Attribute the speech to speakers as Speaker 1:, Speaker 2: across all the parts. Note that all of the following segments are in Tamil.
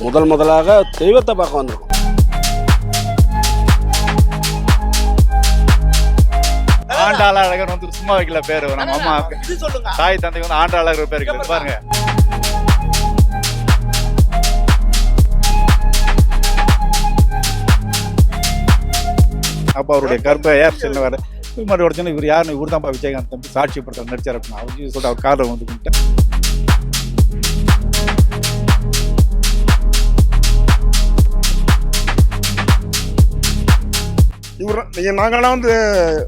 Speaker 1: முதலாக தெய்வத்தை பார்க்க வந்திருக்கோம்.
Speaker 2: ஆண்டாளர் வந்து சும்மா வைக்கல பேரு, நம்ம அம்மா தாய் தந்தைக்கு வந்து ஆண்டாளர் பேர் இருக்குது பாருங்க. அப்போ அவருடைய கருப்பை ஏர் செல்ல வேறு மாதிரி உடச்சுன்னா இவர் யாருன்னு இவர் தான் விஜயகாந்த் தம்பி சாட்சி படத்தில் நடிச்சார் அப்படின்னு அவர் சொல்லிட்டு அவர் காரில் வந்து கும்பிட்டேன்.
Speaker 3: நாங்களாம் வந்து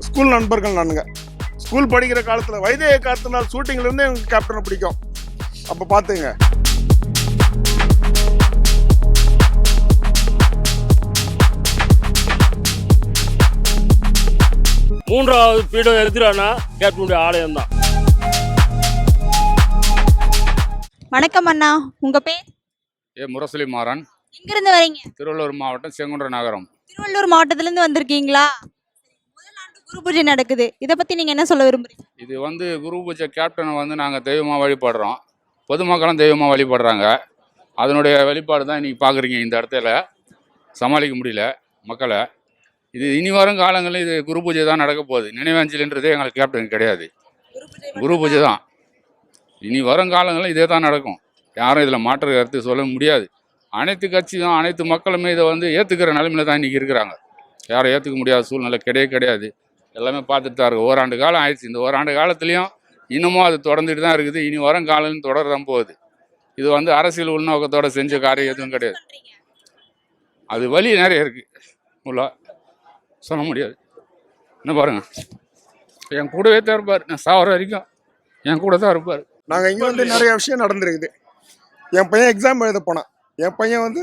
Speaker 3: ஸ்கூல் நண்பர்கள். நானுங்க ஸ்கூல் படிக்கிற காலத்தில் வைத்திய காத்தினால் ஷூட்டிங்லேருந்து எங்களுக்கு கேப்டனை பிடிக்கும். அப்போ பார்த்துங்க.
Speaker 4: மூன்றாவது பீடம் எடுத்துட்டானா கேப்டனுடைய ஆலயம் தான்.
Speaker 5: வணக்கம் அண்ணா, உங்க பேர்?
Speaker 6: முரசொலி மாறன்.
Speaker 5: எங்கிருந்து வரீங்க?
Speaker 6: திருவள்ளூர் மாவட்டம் செங்குன்ற நகரம்.
Speaker 5: திருவள்ளூர் மாவட்டத்துல இருந்து வந்திருக்கீங்களா? முதல் ஆண்டு குரு பூஜை நடக்குது, இதை பத்தி நீங்க என்ன சொல்ல விரும்புறீங்க?
Speaker 6: இது வந்து குரு பூஜை கேப்டனை வந்து நாங்கள் தெய்வமாக வழிபடுறோம். பொதுமக்களும் தெய்வமாக வழிபடுறாங்க. அதனுடைய வழிபாடு தான் இன்றைக்கி பார்க்குறீங்க. இந்த இடத்துல சமாளிக்க முடியல மக்களை. இது இனி வரும் காலங்களில் இது குரு பூஜை தான் நடக்க போகுது. நினைவஞ்சலின்றதே எங்களுக்கு கேப்டன் கிடையாது, குரு பூஜை தான். இனி வரும் காலங்களில் இதே தான் நடக்கும். யாரும் இதில் மாற்று கருத்து சொல்ல முடியாது. அனைத்து கட்சியும் அனைத்து மக்களுமே இதை வந்து ஏற்றுக்கிற நிலைமையில தான் இன்றைக்கி இருக்கிறாங்க. யாரும் ஏற்றுக்க முடியாத சூழ்நிலை கிடையாது. எல்லாமே பார்த்துட்டு தான் இருக்குது. ஓராண்டு காலம் ஆயிடுச்சு. இந்த ஓராண்டு காலத்துலேயும் இன்னமும் அது தொடர்ந்துட்டு தான் இருக்குது. இனி வரும் காலம் தொடர தான் போகுது. இது வந்து அரசியல் உள்நோக்கத்தோடு செஞ்ச காரியம் எதுவும் கிடையாது. அது வழி நிறைய இருக்குது, உள்ள சொல்ல முடியாது. என்ன பாருங்க, என் கூடவே தான் இருப்பார். நான் சாவர வரைக்கும் என் கூட தான் இருப்பார்.
Speaker 3: நாங்கள் இங்கே வந்து நிறைய விஷயம் நடந்துருக்குது. என் பையன் எக்ஸாம் எழுத போனான். என் பையன் வந்து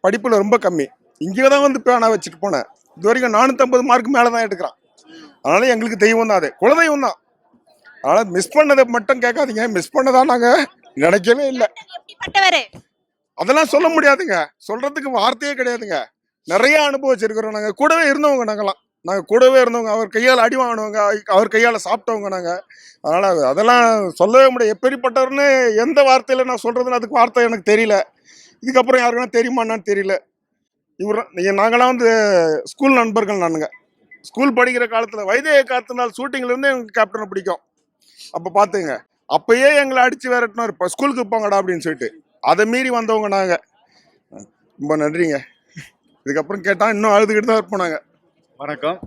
Speaker 3: படிப்பில் ரொம்ப கம்மி. இங்கே தான் வந்து பேனா வச்சுட்டு போனேன். இது வரைக்கும் 450 மார்க் மேலே தான் எடுக்கிறான். அதனால எங்களுக்கு தெய்வம் தான், அது குலதெய்வம் தான். அதனால் மிஸ் பண்ணதை மட்டும் கேட்காதீங்க. மிஸ் பண்ணதான் நாங்கள் நினைக்கவே இல்லை. அதெல்லாம் சொல்ல முடியாதுங்க, சொல்கிறதுக்கு வார்த்தையே கிடையாதுங்க. நிறைய அனுபவிச்சிருக்கிறோம். நாங்கள் கூடவே இருந்தவங்க. நாங்கள் கூடவே இருந்தவங்க. அவர் கையால் அடி வாங்கினவங்க, அவர் கையால் சாப்பிட்டவங்க நாங்கள். அதனால் அதெல்லாம் சொல்லவே முடியாது. எப்படிப்பட்டவர்னு எந்த வார்த்தையில் நான் சொல்கிறதுன்னு அதுக்கு வார்த்தை எனக்கு தெரியல. இதுக்கப்புறம் யாருக்குன்னா தெரியுமான்னு தெரியல. நாங்களாம் வந்து ஸ்கூல் நண்பர்கள். நானுங்க ஸ்கூல் படிக்கிற காலத்தில் வைத்திய காத்தினால் ஷூட்டிங்லேருந்து எங்களுக்கு கேப்டனை பிடிக்கும். அப்போ பார்த்துங்க. அப்போயே எங்களை அடித்து விரட்டினார், இப்போ ஸ்கூலுக்கு போங்கடா அப்படின்னு சொல்லிட்டு. அதை மீறி வந்தவங்க நாங்கள். ரொம்ப நன்றிங்க. இதுக்கப்புறம் கேட்டால் இன்னும் அழுதுகிட்டு தான் இருப்போம் நாங்கள்.
Speaker 2: வணக்கம்,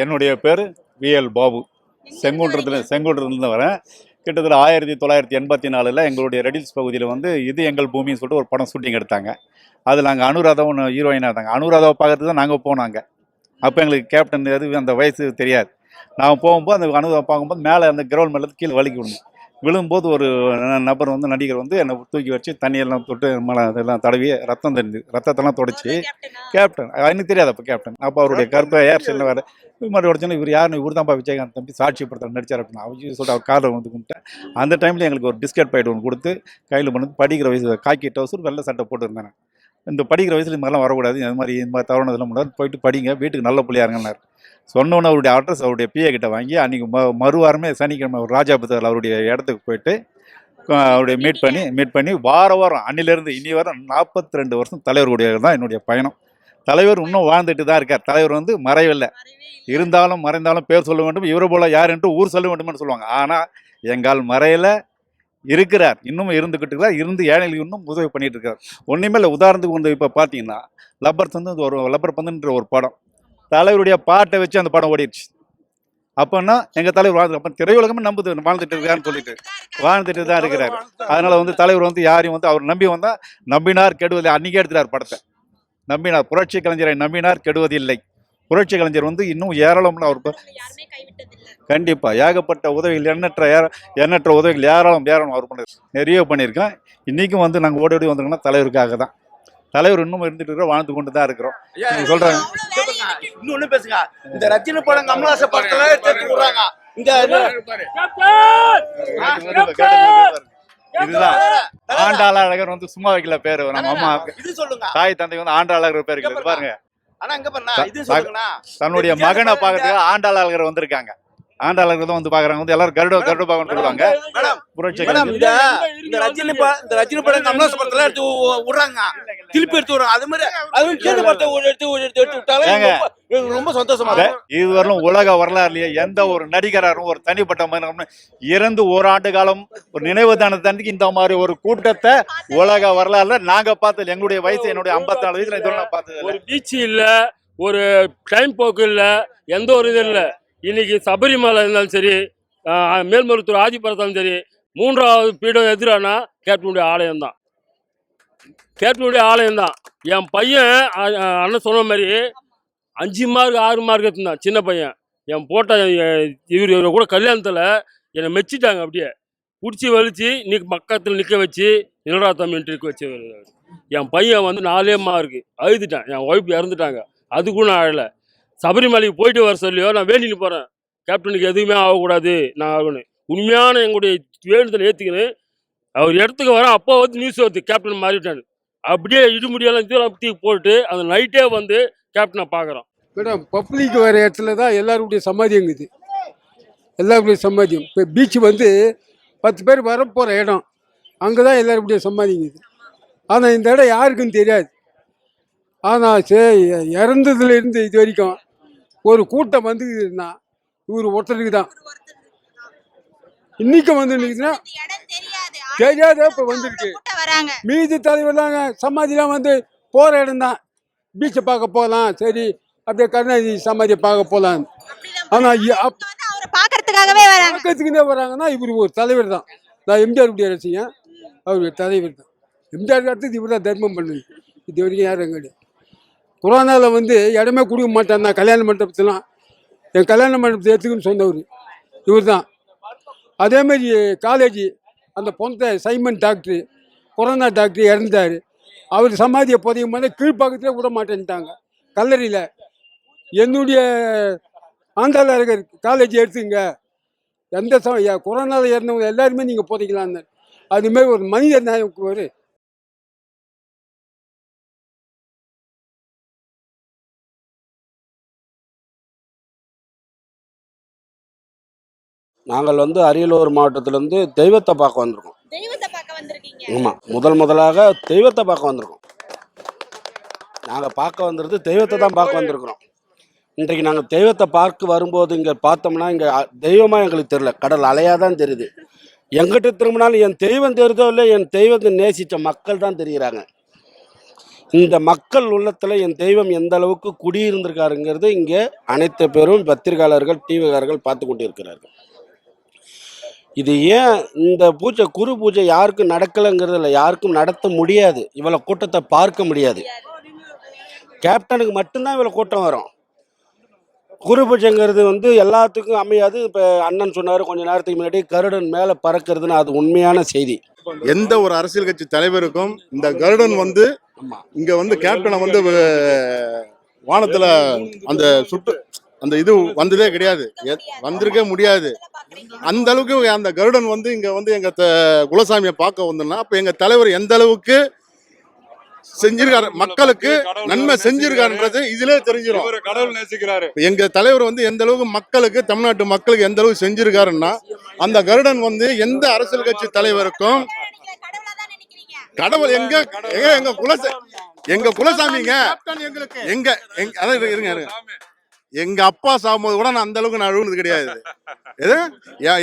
Speaker 2: என்னுடைய பேர் விஎல் பாபு. செங்குன்றத்துலேருந்து வரேன். கிட்டத்தட்ட 1984 எங்களுடைய ரெடில்ஸ் பகுதியில் வந்து இது எங்கள் பூமின்னு சொல்லிட்டு ஒரு படம் ஷூட்டிங் எடுத்தாங்க. அதில் நாங்கள் அனுராதாவும் ஹீரோயினாக இருந்தாங்க. அனுராதாவை பார்க்கறதுக்கு தான் நாங்கள் போனாங்க. அப்போ எங்களுக்கு கேப்டன் எது அந்த வயசு தெரியாது. நான் போகும்போது அந்த அனுராதாவை பார்க்கும்போது மேலே அந்த கிரவுண்ட் மேலே கீழே வலிக்கி விடணும். விழும்போது ஒரு நபர் வந்து நடிகர் வந்து என்னை தூக்கி வச்சு தண்ணியெல்லாம் தொட்டு மலை அதெல்லாம் தடவி ரத்தத்தெல்லாம் தொடச்சி கேப்டன் எனக்கு தெரியாது அப்போ கேப்டன். அப்போ அவருடைய கருப்பை ஏர் செல்ல வேறு மாதிரி உடச்சுன்னா இவர் யாருன்னு இவர் தான் விஜயகாந்த் தம்பி சாட்சி படத்தில் நடிச்சார் அப்படின்னு அவர் சொல்லிட்டு அவர் காரில் வந்து கும்பிட்டேன். அந்த டைமில் எங்களுக்கு ஒரு பிஸ்கட் பாக்கெட் ஒன்று கொடுத்து கையில் பண்ணி படிக்கிற வயசு காக்கி டவுசர் வெள்ளை சட்டை போட்டுருந்தேன். இந்த படிக்கிற வயசில் இந்த மாதிரிலாம் வரக்கூடாது, இந்த மாதிரி தவறுனதெல்லாம் முடியாது, போயிட்டு படிங்க, வீட்டுக்கு நல்ல பிள்ளையாருங்கன்னார். சொன்னோன்னு அவருடைய அட்ரஸ் அவருடைய பிஏ கிட்ட வாங்கி அன்றைக்கி மறுவாரமே சனிக்கிழமை ராஜாபுரத்தில் அவருடைய இடத்துக்கு போயிட்டு அவருடைய மீட் பண்ணி வாரம் அன்னிலேருந்து இனி வர 42 வருஷம் தலைவருடைய தான் என்னுடைய பயணம். தலைவர் இன்னும் வாழ்ந்துட்டு தான் இருக்கார். தலைவர் வந்து மறைவில்லை. இருந்தாலும் மறைந்தாலும் பேர் சொல்ல வேண்டும், இவரை போல யார் என்று ஊர் சொல்ல வேண்டும்னு சொல்லுவாங்க. ஆனால் எங்கால் மறையில் இருக்கிறார், இன்னும் இருந்துக்கிட்டு இருக்கிறார். இருந்து ஏழைகளுக்கு இன்னும் உதவி பண்ணிட்டு இருக்கார். ஒன்றுமே இல்லை. உதாரணத்துக்கு வந்து இப்போ பார்த்தீங்கன்னா லப்பர் பந்துன்ற ஒரு படம் தலைவருடைய பாட்டை வச்சு அந்த படம் ஓடிடுச்சு. அப்போன்னா எங்கள் தலைவர் வாழ்ந்து அப்போ திரையுலகமே வாழ்ந்துட்டு இருக்காருன்னு சொல்லிட்டு வாழ்ந்துட்டு தான் இருக்கிறார். அதனால் வந்து தலைவர் வந்து யாரையும் வந்து அவர் நம்பினார் கெடுவதில்லை. அன்றைக்கே எடுத்துட்டார் படத்தை. நம்பினார், புரட்சி கலைஞரை நம்பினார் கெடுவதில்லை. புரட்சி கலைஞர் வந்து இன்னும் ஏராளம்ல அவர் கண்டிப்பாக ஏகப்பட்ட உதவிகள் எண்ணற்ற உதவிகள் ஏராளம் அவர் நிறைய பண்ணியிருக்கேன். இன்றைக்கும் வந்து நாங்கள் ஓடி வந்திருக்கோம்னா தலைவருக்காக தான். தலைவர் இன்னும் இருந்துட்டு இருக்கிறோம், வாழ்ந்து கொண்டு தான் இருக்கிறோம். சொல்றாங்க
Speaker 7: இன்னொன்னு பேசுங்க. இந்த ரஜினி படம் கமலஹாசன் படத்துல சேர்த்து விடுறாங்க.
Speaker 2: இதுதான் ஆண்டாளர் வந்து சும்மா வைக்கல பேரு, நம்ம அம்மா தாய் தந்தைக்கு வந்து ஆண்டாளர் பேர் இருக்குது பாருங்க.
Speaker 7: ஆனா இங்க பாருங்க, இது சொல்லுங்கண்ணா,
Speaker 2: தன்னுடைய மகனை பார்க்கறதுக்கு ஆண்டாளர் வந்திருக்காங்க. ஆண்டாளர்கள் தான் வந்து பாக்குறாங்க, வந்து எல்லாரும் கருட பாகம்னு சொல்லுவாங்க.
Speaker 7: மேடம்
Speaker 2: புரட்சி
Speaker 7: மேடம் இந்த ரஜினி படம் கமலாசன் படத்துல எடுத்து விடுறாங்க, திருப்பி எடுத்து விடுறாங்க. அது மாதிரி அதுவும் கேட்டு படத்தை எடுத்து விட்டாலே எனக்கு ரொம்ப சந்தோஷமா இருக்கு.
Speaker 2: இதுவரையிலும் உலக வரலாறுலயே எந்த ஒரு நடிகராரும் ஒரு தனிப்பட்ட மனிதனும் இறந்து ஓராண்டு காலம் ஒரு நினைவு தானத்துக்கு இந்த மாதிரி ஒரு கூட்டத்தை உலக வரலாறுல நாங்க பார்த்தது, எங்களுடைய வயசு என்னுடைய 54 வயசுல இதோட நான் பார்த்தது.
Speaker 4: ஒரு பீச் இல்ல, ஒரு டைம் போக்கு இல்ல, எந்த ஒரு இது இல்ல. இன்னைக்கு சபரிமலை இருந்தாலும் சரி, மேல்மருத்தூர் ஆதிபுரத்தாலும் சரி, 3வது பீடம் எதிரானா கேப்டனுடைய ஆலயம் தான். கேப்டனுடைய ஆலயம் தான். என் பையன் அண்ணன் சொன்ன மாதிரி 5 மார்க் 6 மார்க் எடுத்துருந்தான் சின்ன பையன். என் போட்ட இவரை கூட கல்யாணத்தில் என்னை மெச்சிட்டாங்க. அப்படியே பிடிச்சி வலிச்சு இன்னைக்கு பக்கத்தில் நிற்க வச்சு நிலடா தம்பின்ட்டு இருக்க வச்சு என் பையன் வந்து 4 மார்க்கு அழுதுட்டான். என் ஒய்ஃப் இறந்துட்டாங்க, அதுக்கும் நான் அழலை. சபரிமலைக்கு போயிட்டு வர சொல்லியோ நான் வேண்டிட்டு போகிறேன், கேப்டனுக்கு எதுவுமே ஆகக்கூடாது, நான் ஆகணும். உண்மையான எங்களுடைய வேண்டுதலை ஏற்றுக்கின்னு அவர் இடத்துக்கு வரேன். அப்போ வந்து நியூஸ் வருது கேப்டன் மாறிட்டான்னு. அப்படியே இடுமுடியெல்லாம் இதெல்லாம் தூக்கி போட்டு அந்த நைட்டே வந்து கேப்டனை பார்க்குறோம்.
Speaker 8: மேடம், பப்ளிக் வர இடத்துல தான் எல்லாருடைய சமாதியங்குது, எல்லாருடைய சமாதியம். இப்போ பீச்சு வந்து 10 பேர் வரப்போகிற இடம், அங்கே தான் எல்லாருடைய சமாதிங்குது. ஆனால் இந்த இடம் யாருக்குன்னு தெரியாது. ஆனால் இறந்ததுலேருந்து இது வரைக்கும் ஒரு கூட்டம் வந்துக்குதுன்னா இவர் ஒருத்தருக்கு தான். இன்னைக்கு வந்து நிற்குதுன்னா தெரியாத இப்போ வந்துருக்கு. மீதி தலைவர்லாங்க சமாதிலாம் வந்து போகிற இடம் தான். பீச்சை பார்க்க போகலாம், சரி அப்படியே கருணாநிதி சமாதியை பார்க்க போகலாம். ஆனால் பார்க்கறதுக்குன்னே வராங்கன்னா இவர் ஒரு தலைவர் தான். நான் எம்ஜிஆருடைய ரசிகன், அவருடைய தலைவர் தான். எம்ஜிஆர் அடுத்தது இவர் தான் தர்மம் பண்ணுது. இது வரைக்கும் யாரும் கிடையாது. கொரோனாவில் வந்து இடமே கொடுக்க மாட்டேன் நான் கல்யாண மண்டபத்திலாம். என் கல்யாண மண்டபத்தை எடுத்துக்குன்னு சொன்னவர் இவர் தான். அதேமாதிரி காலேஜ் அந்த பொண்ணை சைமன் டாக்டரு, கொரோனா டாக்டர் இறந்தார். அவர் சமாதியை புதையும் போது கீழ்ப்பாக்கத்தில் விட மாட்டேன்ட்டாங்க கல்லறையில். என்னுடைய ஆண்டாளர்கள் காலேஜ் எடுத்துங்க, எந்த கொரோனாவில் இறந்தவங்க எல்லாருமே நீங்கள் புதைக்கலான்னு. அதுமாரி ஒரு மனித நியாயம் ஒரு
Speaker 1: நாங்கள் வந்து அரியலூர் மாவட்டத்திலேருந்து தெய்வத்தை பார்க்க வந்திருக்கோம். ஆமாம், முதலாக தெய்வத்தை பார்க்க வந்திருக்கோம். நாங்கள் பார்க்க வந்திருந்து தெய்வத்தை தான் பார்க்க வந்திருக்கிறோம். இன்றைக்கு நாங்கள் தெய்வத்தை பார்க்க வரும்போது இங்கே பார்த்தோம்னா இங்கே தெய்வமாக எங்களுக்கு தெரியல, கடல் அலையாக தான் தெரியுது. எங்கிட்ட திரும்பினாலும் என் தெய்வம் தெரியுதோ இல்லை, என் தெய்வத்தை நேசித்த மக்கள் தான் தெரிகிறாங்க. இந்த மக்கள் உள்ளத்தில் என் தெய்வம் எந்த அளவுக்கு குடியிருந்திருக்காருங்கிறது இங்கே அனைத்து பேரும் பத்திரிகையாளர்கள், டிவிக்காரர்கள் பார்த்து கொண்டு இருக்கிறார்கள். இது ஏன் இந்த பூஜை குரு பூஜை யாருக்கும் நடக்கலைங்கிறது இல்லை, யாருக்கும் நடத்த முடியாது. இவ்வளோ கூட்டத்தை பார்க்க முடியாது. கேப்டனுக்கு மட்டும்தான் இவ்வளோ கூட்டம் வரும். குரு பூஜைங்கிறது வந்து எல்லாத்துக்கும் அமையாது. இப்போ அண்ணன் சொன்னார் கொஞ்ச நேரத்துக்கு முன்னாடி கருடன் மேலே பறக்கிறதுன்னு, அது உண்மையான செய்தி.
Speaker 3: எந்த ஒரு அரசியல் கட்சி தலைவருக்கும் இந்த கருடன் வந்து இங்க வந்து கேப்டனை வந்து வானத்துல அந்த சுட்டு அந்த இது வந்ததே கிடையாது, வந்திருக்கே முடியாது. அந்த அளவுக்கு அந்த கருடன் வந்து இங்க வந்து எங்க குலசாமியை பார்க்க வந்தோம்னா அப்ப எங்க தலைவர் எந்த அளவுக்கு செஞ்சிருக்காரு, மக்களுக்கு நன்மை செஞ்சிருக்காருன்றது இதுல தெரிஞ்சிடும். கடவுள் நேசிக்கிறாரு. எங்க தலைவர் வந்து எந்த அளவுக்கு மக்களுக்கு, தமிழ்நாட்டு மக்களுக்கு எந்த அளவுக்கு செஞ்சிருக்காருன்னா அந்த கருடன் வந்து எந்த அரசியல் கட்சி தலைவருக்கும் கடவுள் எங்க குலசாமிங்க. எங்க அதான் இருங்க, எங்க அப்பா சாகும்போது கூட நான் அந்த அளவுக்கு நான் அழுவுனது கிடையாது.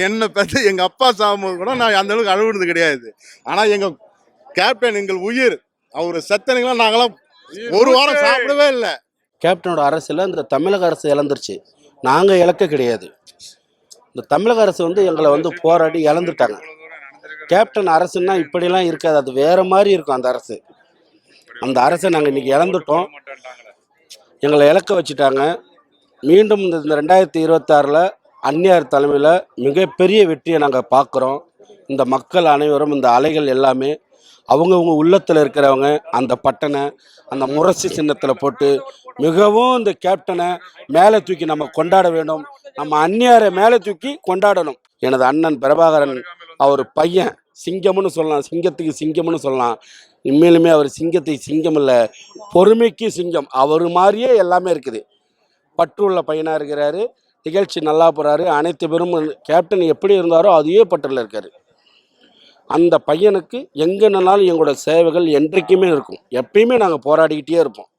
Speaker 3: என்ன பத்தி எங்க அப்பா சாகும்போது கூட நான் அந்த அளவுக்கு அழுவுனது கிடையாது. ஆனா எங்க கேப்டன் எங்கள் உயிர், அவர் செத்தனைங்களாம் நாங்களாம் ஒரு வாரம் சாப்பிடவே இல்லை.
Speaker 1: கேப்டனோட அரசில் இந்த தமிழக அரசு இழந்துருச்சு, நாங்கள் இழக்க கிடையாது. இந்த தமிழக அரசு வந்து எங்களை வந்து போராடி இழந்துட்டாங்க. கேப்டன் அரசுன்னா இப்படிலாம் இருக்காது, அது வேற மாதிரி இருக்கும். அந்த அரசை நாங்கள் இன்னைக்கு இழந்துட்டோம், எங்களை இழக்க வச்சுட்டாங்க. மீண்டும் இந்த 2026 அந்நியார் தலைமையில் மிகப்பெரிய வெற்றியை நாங்கள் பார்க்குறோம். இந்த மக்கள் அனைவரும், இந்த அலைகள் எல்லாமே அவங்கவுங்க உள்ளத்தில் இருக்கிறவங்க அந்த பட்டனை அந்த முரசு சின்னத்தில் போட்டு மிகவும் இந்த கேப்டனை மேலே தூக்கி நம்ம கொண்டாட வேண்டும். நம்ம அந்நியாரை மேலே தூக்கி கொண்டாடணும். எனது அண்ணன் பிரபாகரன், அவர் பையன் சிங்கம்னு சொல்லலாம், சிங்கத்துக்கு சிங்கம்னு சொல்லலாம். உண்மையிலுமே அவர் சிங்கத்துக்கு சிங்கம் இல்லை, பொறுமைக்கு சிங்கம். அவர் மாதிரியே எல்லாமே இருக்குது. பற்று உள்ள பையனாக இருக்கிறாரு, நிகழ்ச்சி நல்லா போகிறாரு. அனைத்து பேரும் கேப்டன் எப்படி இருந்தாரோ அதே பட்டில் இருக்கார். அந்த பையனுக்கு எங்கேனாலும் எங்களோட சேவைகள் என்றைக்குமே இருக்கும். எப்பயுமே நாங்கள் போராடிக்கிட்டே இருப்போம்.